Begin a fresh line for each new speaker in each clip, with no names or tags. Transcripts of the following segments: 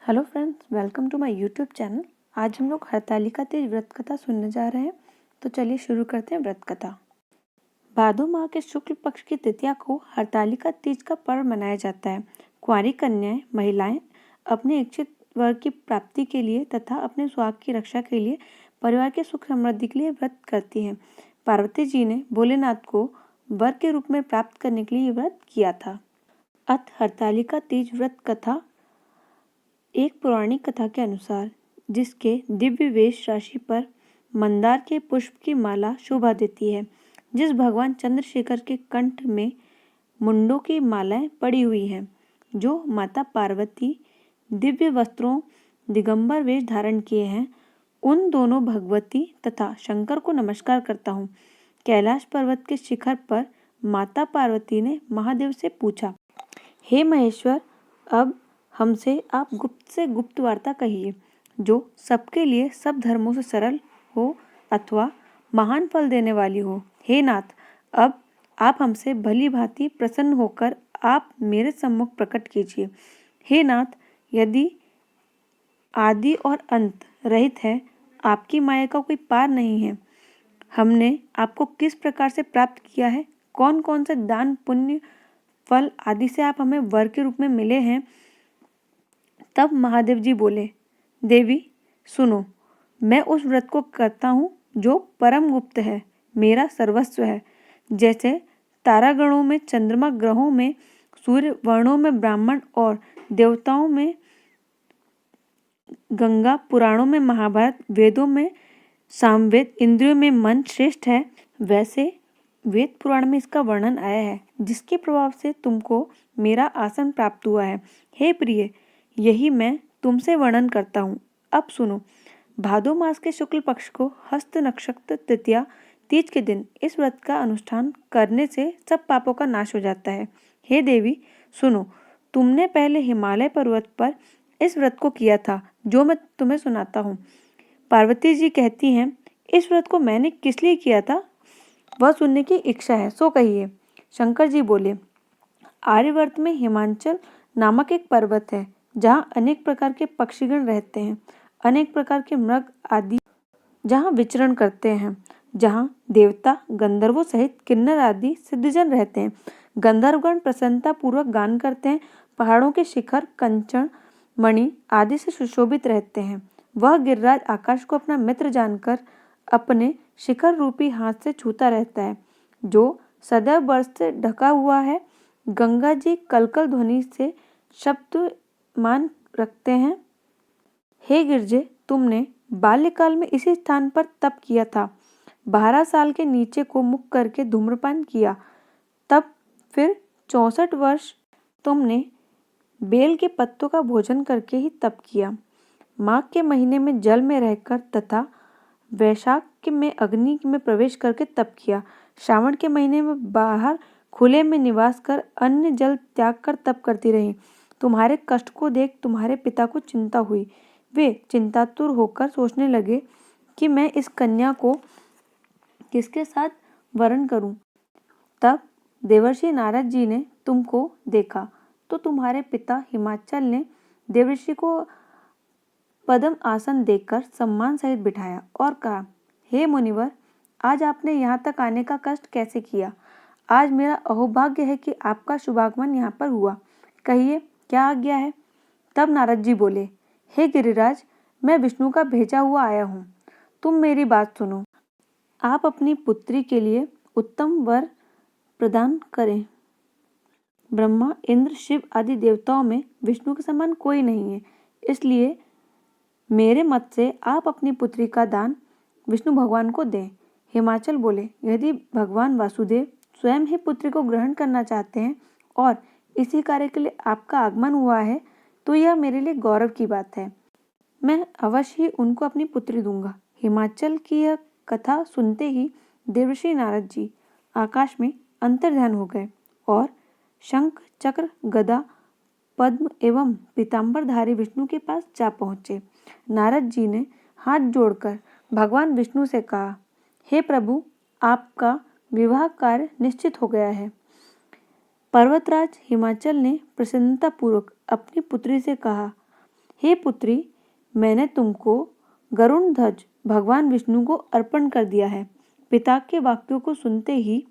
Hello friends, welcome to my YouTube channel. आज हम लोग हरतालिका तीज व्रत कथा सुनने जा रहे हैं। तो चलिए शुरू करते हैं व्रत कथा। भादो माह के शुक्ल पक्ष की तृतीया को हरतालिका तीज का पर्व मनाया जाता है। कुंवारी कन्याएं महिलाएं अपने इच्छित वर की प्राप्ति के लिए तथा अपने सुहाग की रक्षा के लिए, परिवार के सुख समृद्धि के लिए व्रत करती हैं। पार्वती जी ने भोलेनाथ को वर के रूप में प्राप्त करने के लिए ये व्रत किया था। अथ हरतालिका तीज व्रत कथा एक पौराणिक कथा के अनुसार, जिसके दिव्य वेश राशि पर मंदार के पुष्प की माला शोभा देती है, जिस भगवान चंद्रशेखर के कंठ में मुंडों की मालाएं पड़ी हुई हैं, जो माता पार्वती दिव्य वस्त्रों दिगंबर वेश धारण किए हैं, उन दोनों भगवती तथा शंकर को नमस्कार करता हूँ। कैलाश पर्वत के शिखर पर माता पार्वती ने महादेव से पूछा, हे महेश्वर, अब हमसे आप गुप्त से गुप्त वार्ता कहिए, जो सबके लिए सब धर्मों से सरल हो अथवा महान फल देने वाली हो। हे नाथ, अब आप हमसे भली भांति प्रसन्न होकर आप मेरे सम्मुख प्रकट कीजिए। हे नाथ, यदि आदि और अंत रहित है, आपकी माया का कोई पार नहीं है। हमने आपको किस प्रकार से प्राप्त किया है, कौन कौन से दान पुण्य फल आदि से आप हमें वर के रूप में मिले हैं। तब महादेव जी बोले, देवी सुनो, मैं उस व्रत को करता हूँ जो परम गुप्त है, मेरा सर्वस्व है। जैसे तारागणों में चंद्रमा, ग्रहों में सूर्य, वर्णों में ब्राह्मण और देवताओं में गंगा, पुराणों में महाभारत, वेदों में सामवेद, इंद्रियों में मन श्रेष्ठ है, वैसे वेद पुराण में इसका वर्णन आया है, जिसके प्रभाव से तुमको मेरा आसन प्राप्त हुआ है। हे प्रिय, यही मैं तुमसे वर्णन करता हूँ। अब सुनो। भादो मास के शुक्ल पक्ष को हस्त नक्षत्र तृतीया तीज के दिन इस व्रत का अनुष्ठान करने से सब पापों का नाश हो जाता है। हे देवी सुनो, तुमने पहले हिमालय पर्वत पर इस व्रत को किया था, जो मैं तुम्हें सुनाता हूँ। पार्वती जी कहती हैं, इस व्रत को मैंने किस लिए किया था, वह सुनने की इच्छा है, सो कहिए। शंकर जी बोले, आर्यवर्त में हिमांचल नामक एक पर्वत है, जहाँ अनेक प्रकार के पक्षीगण रहते हैं, अनेक प्रकार के मृग आदि जहाँ विचरण करते हैं, जहाँ देवता गंधर्वों सहित किन्नर आदि सिद्धजन रहते हैं। गंधर्वगण प्रसन्नता पूर्वक गान करते हैं। पहाड़ों के शिखर कंचन मणि आदि से सुशोभित रहते हैं। वह गिरिराज आकाश को अपना मित्र जानकर अपने शिखर रूपी हाथ से छूता रहता है, जो सदैव बर्फ से ढका हुआ है। गंगा जी कलकल ध्वनि से शब्द मान रखते हैं। हे गिरजे, तुमने बाल्यकाल में इसी स्थान पर तप किया था। 12 साल के नीचे को मुख करके धूम्रपान किया। तब फिर 64 वर्ष तुमने बेल के पत्तों का भोजन करके ही तप किया। माघ के महीने में जल में रहकर तथा वैशाख में अग्नि में प्रवेश करके तप किया। श्रावण के महीने में बाहर खुले में निवास कर अन्न जल त्याग कर तप करती रही। तुम्हारे कष्ट को देख तुम्हारे पिता को चिंता हुई। वे चिंतातुर होकर सोचने लगे कि मैं इस कन्या को किसके साथ वरण करूं। तब देवर्षि नारद जी ने तुमको देखा, तो तुम्हारे पिता हिमाचल ने देवर्षि को पद्म आसन देकर सम्मान सहित बिठाया और कहा, हे मुनिवर, आज आपने यहाँ तक आने का कष्ट कैसे किया। आज मेरा अहोभाग्य है कि आपका शुभागमन यहाँ पर हुआ। कहिए, क्या आज्ञा है। तब नारद जी बोले, हे गिरिराज, मैं विष्णु का भेजा हुआ आया हूँ। तुम मेरी बात सुनो। आप अपनी पुत्री के लिए उत्तम वर प्रदान करें। ब्रह्मा, इंद्र, शिव आदि देवताओं में विष्णु के समान कोई नहीं है, इसलिए मेरे मत से आप अपनी पुत्री का दान विष्णु भगवान को दें। हिमाचल बोले, यदि भगवान वासुदेव स्वयं ही पुत्री को ग्रहण करना चाहते हैं और इसी कार्य के लिए आपका आगमन हुआ है, तो यह मेरे लिए गौरव की बात है। मैं अवश्य ही उनको अपनी पुत्री दूंगा। हिमाचल की यह कथा सुनते ही देवर्षि नारद जी आकाश में अंतर्ध्यान हो गए और शंख, चक्र, गदा, पद्म एवं पीताम्बरधारी विष्णु के पास जा पहुंचे। नारद जी ने हाथ जोड़कर भगवान विष्णु से कहा, हे प्रभु, आपका विवाह कार्य निश्चित हो गया है। पर्वतराज हिमाचल ने प्रसन्नतापूर्वक अपनी पुत्री से कहा, हे पुत्री, मैंने तुमको गरुण ध्वज भगवान विष्णु को अर्पण कर दिया है। पिता के वाक्यों को सुनते ही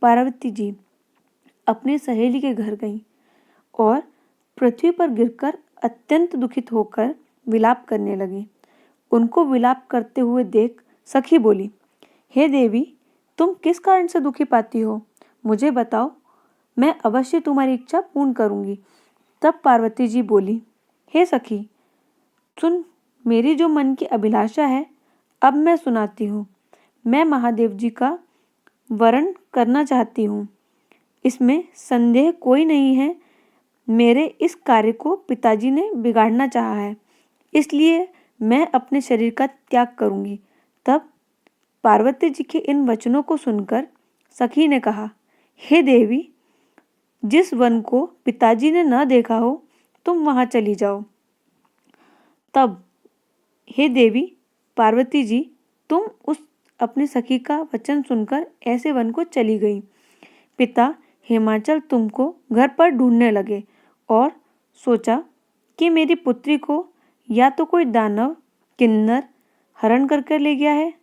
पार्वती जी अपनी सहेली के घर गईं और पृथ्वी पर गिरकर अत्यंत दुखित होकर विलाप करने लगी। उनको विलाप करते हुए देख सखी बोली, हे देवी, तुम किस कारण से दुखी पाती हो? मुझे बताओ, मैं अवश्य तुम्हारी इच्छा पूर्ण करूंगी। तब पार्वती जी बोली, हे सखी, सुन, मेरी जो मन की अभिलाषा है अब मैं सुनाती हूँ। मैं महादेव जी का वरण करना चाहती हूँ, इसमें संदेह कोई नहीं है। मेरे इस कार्य को पिताजी ने बिगाड़ना चाहा है, इसलिए मैं अपने शरीर का त्याग करूंगी। तब पार्वती जी के इन वचनों को सुनकर सखी ने कहा, हे देवी, जिस वन को पिताजी ने न देखा हो तुम वहां चली जाओ। तब हे देवी पार्वती जी, तुम उस अपनी सखी का वचन सुनकर ऐसे वन को चली गई। पिता हिमाचल तुमको घर पर ढूंढने लगे और सोचा कि मेरी पुत्री को या तो कोई दानव किन्नर हरण करके ले गया है।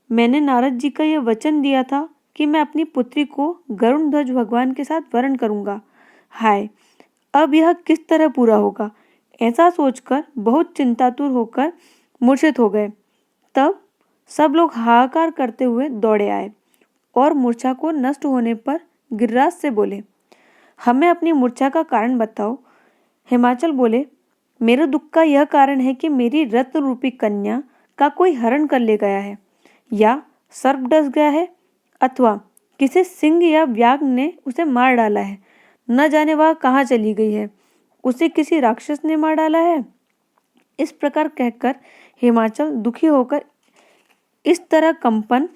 मैंने नारद जी का यह वचन दिया था कि मैं अपनी पुत्री को गरुण ध्वज भगवान के साथ वरण करूंगा। हाय, अब यह किस तरह पूरा होगा? ऐसा सोचकर बहुत चिंतातुर होकर मूर्छित हो गए। तब सब लोग हाहाकार करते हुए दौड़े आए और मूर्छा को नष्ट होने पर गिरिराज से बोले, हमें अपनी मूर्छा का कारण बताओ। हिमाचल बोले, मेरे दुख का यह कारण है कि मेरी रत्न रूपी कन्या का कोई हरण कर ले गया है, या सर्प डस गया है, अथवा किसी सिंह या व्याघ्र ने उसे मार डाला है। न जाने वह कहाँ चली गई है, उसे किसी राक्षस ने मार डाला है। इस प्रकार कहकर हिमाचल दुखी होकर इस तरह कंपन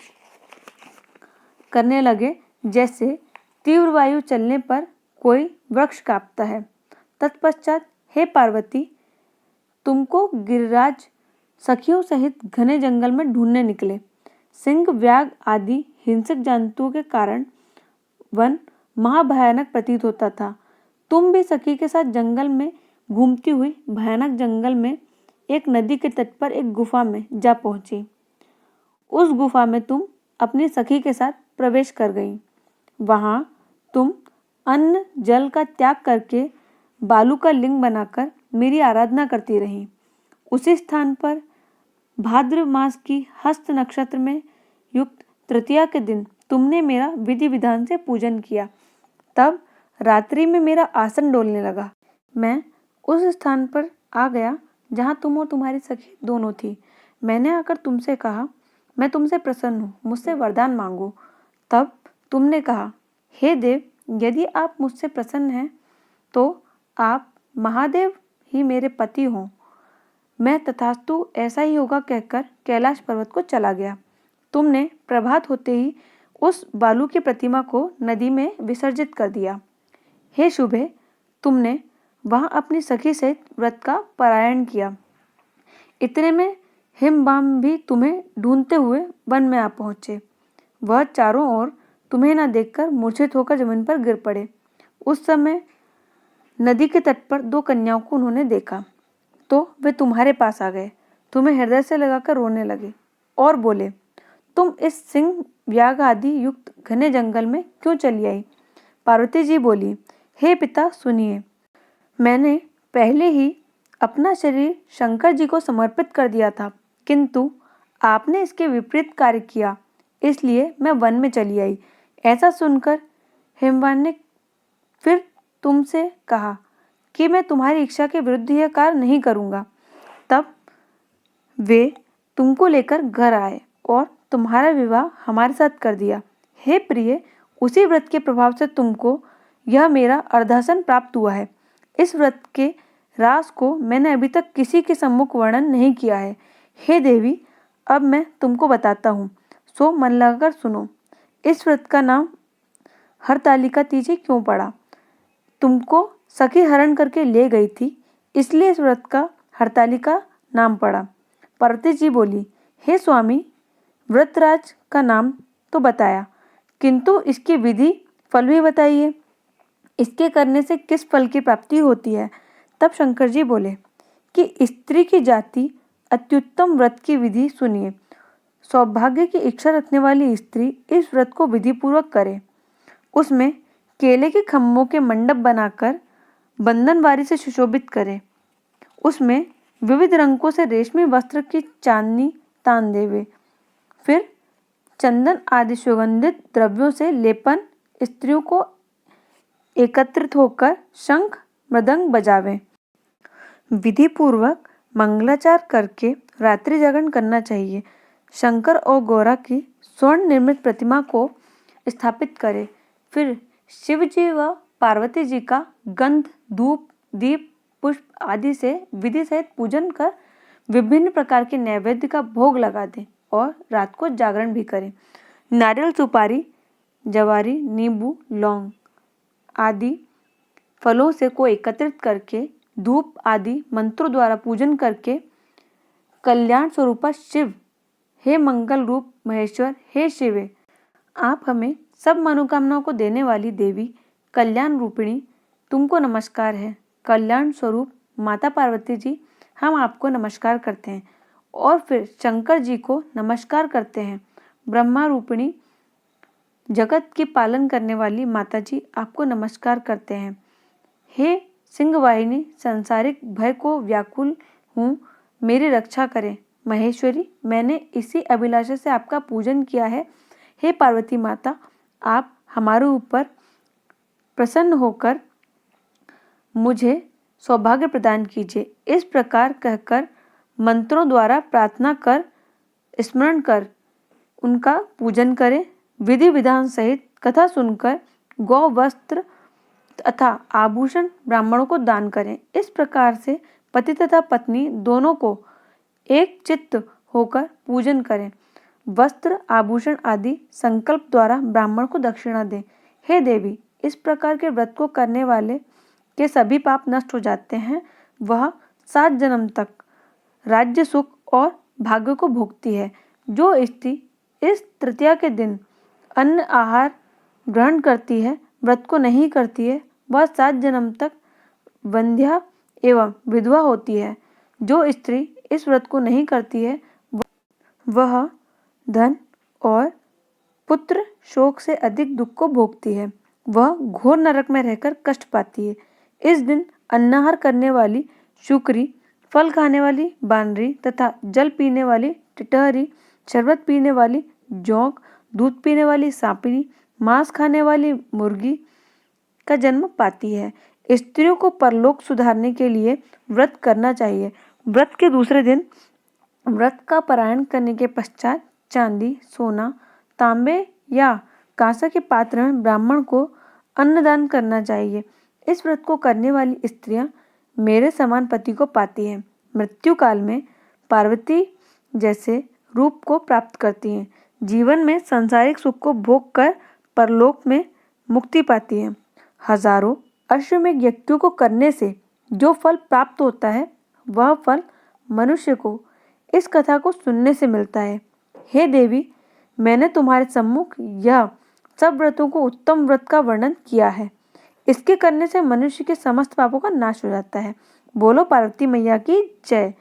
करने लगे जैसे तीव्र वायु चलने पर कोई वृक्ष कांपता है। तत्पश्चात हे पार्वती, तुमको गिरिराज सखियों सहित घने जंगल में ढूंढने निकले। सिंह, व्याघ्र आदि हिंसक जंतुओं के कारण वन महाभयानक प्रतीत होता था। तुम भी सखी के साथ जंगल में घूमती हुई भयानक जंगल में एक नदी के तट पर एक गुफा में जा पहुंची। उस गुफा में तुम अपनी सखी के साथ प्रवेश कर गई। वहां तुम अन्न जल का त्याग करके बालू का लिंग बनाकर मेरी आराधना करती रही। उसी स्थान पर भाद्र मास की हस्त नक्षत्र में युक्त तृतीया के दिन तुमने मेरा विधि विधान से पूजन किया। तब रात्रि में मेरा आसन डोलने लगा। मैं उस स्थान पर आ गया जहाँ तुम और तुम्हारी सखी दोनों थी। मैंने आकर तुमसे कहा, मैं तुमसे प्रसन्न हूँ, मुझसे वरदान मांगो। तब तुमने कहा, हे देव, यदि आप मुझसे प्रसन्न हैं तो आप महादेव ही मेरे पति हों। मैं तथास्तु ऐसा ही होगा कहकर कैलाश पर्वत को चला गया। तुमने प्रभात होते ही उस बालू की प्रतिमा को नदी में विसर्जित कर दिया। हे शुभे, तुमने वहां अपनी सखी सहित व्रत का पारायण किया। इतने में हिमवाम भी तुम्हें ढूंढते हुए वन में आ पहुंचे। वह चारों ओर तुम्हें न देखकर मूर्छित होकर जमीन पर गिर पड़े। उस समय नदी के तट पर दो कन्याओं को उन्होंने देखा तो वे तुम्हारे पास आ गए, तुम्हें हृदय से लगाकर रोने लगे और बोले, तुम इस सिंह व्याघ्र आदि युक्त घने जंगल में क्यों चली आई? पार्वती जी बोली, हे पिता, सुनिए, मैंने पहले ही अपना शरीर शंकर जी को समर्पित कर दिया था, किंतु आपने इसके विपरीत कार्य किया, इसलिए मैं वन में चली आई। ऐसा सुनकर हिमवान ने फिर तुमसे कहा कि मैं तुम्हारी इच्छा के विरुद्ध यह कार्य नहीं करूँगा। तब वे तुमको लेकर घर आए और तुम्हारा विवाह हमारे साथ कर दिया। हे प्रिय, उसी व्रत के प्रभाव से तुमको यह मेरा अर्धासन प्राप्त हुआ है। इस व्रत के रास को मैंने अभी तक किसी के सम्मुख वर्णन नहीं किया है। हे देवी, अब मैं तुमको बताता हूँ, सो मन लगाकर सुनो। इस व्रत का नाम हरतालिका तीजी क्यों पड़ा? तुमको सखी हरण करके ले गई थी, इसलिए इस व्रत का हरतालिका नाम पड़ा। पार्वती जी बोली, हे स्वामी, व्रतराज का नाम तो बताया, किंतु इसकी विधि फल भी बताइए। इसके करने से किस फल की प्राप्ति होती है? तब शंकर जी बोले, कि स्त्री की जाति अत्युत्तम व्रत की विधि सुनिए। सौभाग्य की इच्छा रखने वाली स्त्री इस व्रत को विधिपूर्वक करे। उसमें केले के खम्भों के मंडप बनाकर बंधनवारी से सुशोभित करे। उसमें विविध रंगों से रेशमी वस्त्र की चांदनी तान देवे। फिर चंदन आदि सुगंधित द्रव्यों से लेपन स्त्रियों को एकत्रित होकर शंख मृदंग बजावें। विधि पूर्वक मंगलाचार करके रात्रि जागरण करना चाहिए। शंकर और गौरा की स्वर्ण निर्मित प्रतिमा को स्थापित करें। फिर शिव जी व पार्वती जी का गंध, धूप, दीप, पुष्प आदि से विधि सहित पूजन कर विभिन्न प्रकार के नैवेद्य का भोग लगा दें और रात को जागरण भी करें। नारियल, सुपारी, जवारी, नींबू, लौंग आदि फलों से को एकत्रित करके धूप आदि मंत्रों द्वारा पूजन करके कल्याण स्वरूपा शिव, हे मंगल रूप महेश्वर, हे शिवे, आप हमें सब मनोकामनाओं को देने वाली देवी कल्याण रूपिणी, तुमको नमस्कार है। कल्याण स्वरूप माता पार्वती जी, हम आपको नमस्कार करते हैं। और फिर शंकर जी को नमस्कार करते हैं। ब्रह्मा रूपिणी, जगत की पालन करने वाली माता जी, आपको नमस्कार करते हैं। हे सिंहवाहिनी, सांसारिक भय को व्याकुल हूँ, मेरी रक्षा करें। महेश्वरी, मैंने इसी अभिलाषा से आपका पूजन किया है। हे पार्वती माता, आप हमारे ऊपर प्रसन्न होकर मुझे सौभाग्य प्रदान कीजिए। इस प्रकार कहकर मंत्रों द्वारा प्रार्थना कर, स्मरण कर उनका पूजन करें। विधि विधान सहित कथा सुनकर गौ वस्त्र तथा आभूषण ब्राह्मणों को दान करें। इस प्रकार से पति तथा पत्नी दोनों को एक चित्त होकर पूजन करें। वस्त्र, आभूषण आदि संकल्प द्वारा ब्राह्मण को दक्षिणा दें। हे देवी, इस प्रकार के व्रत को करने वाले के सभी पाप नष्ट हो जाते हैं। वह 7 जन्म तक राज्य सुख और भाग्य को भोगती है। जो स्त्री इस तृतीया के दिन अन्न आहार ग्रहण करती है, व्रत को नहीं करती है, वह 7 जन्म तक वंध्या एवं विधवा होती है। जो स्त्री इस व्रत को नहीं करती है, वह धन और पुत्र शोक से अधिक दुख को भोगती है। वह घोर नरक में रहकर कष्ट पाती है। इस दिन अन्नाहार करने वाली शुक्री, फल खाने वाली बानरी तथा जल पीने वाली टिटहरी, शरबत पीने वाली जोंक, दूध पीने वाली सांपिनी, मांस खाने वाली मुर्गी का जन्म पाती है। स्त्रियों को परलोक सुधारने के लिए व्रत करना चाहिए। व्रत के दूसरे दिन व्रत का पारायण करने के पश्चात चांदी, सोना, तांबे या कांसा के पात्र में ब्राह्मण को अन्नदान करना चाहिए। इस व्रत को करने वाली स्त्रियां मेरे समान पति को पाती हैं। मृत्यु काल में पार्वती जैसे रूप को प्राप्त करती हैं। जीवन में सांसारिक सुख को भोग कर परलोक में मुक्ति पाती हैं। हजारों अश्वमेध यज्ञों को करने से जो फल प्राप्त होता है, वह फल मनुष्य को इस कथा को सुनने से मिलता है। हे देवी, मैंने तुम्हारे सम्मुख यह सब व्रतों को उत्तम व्रत का वर्णन किया है। इसके करने से मनुष्य के समस्त पापों का नाश हो जाता है। बोलो पार्वती मैया की जय।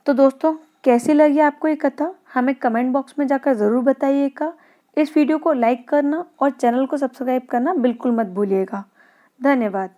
तो दोस्तों, कैसी लगी आपको ये कथा? हमें कमेंट बॉक्स में जाकर ज़रूर बताइएगा। इस वीडियो को लाइक करना और चैनल को सब्सक्राइब करना बिल्कुल मत भूलिएगा। धन्यवाद।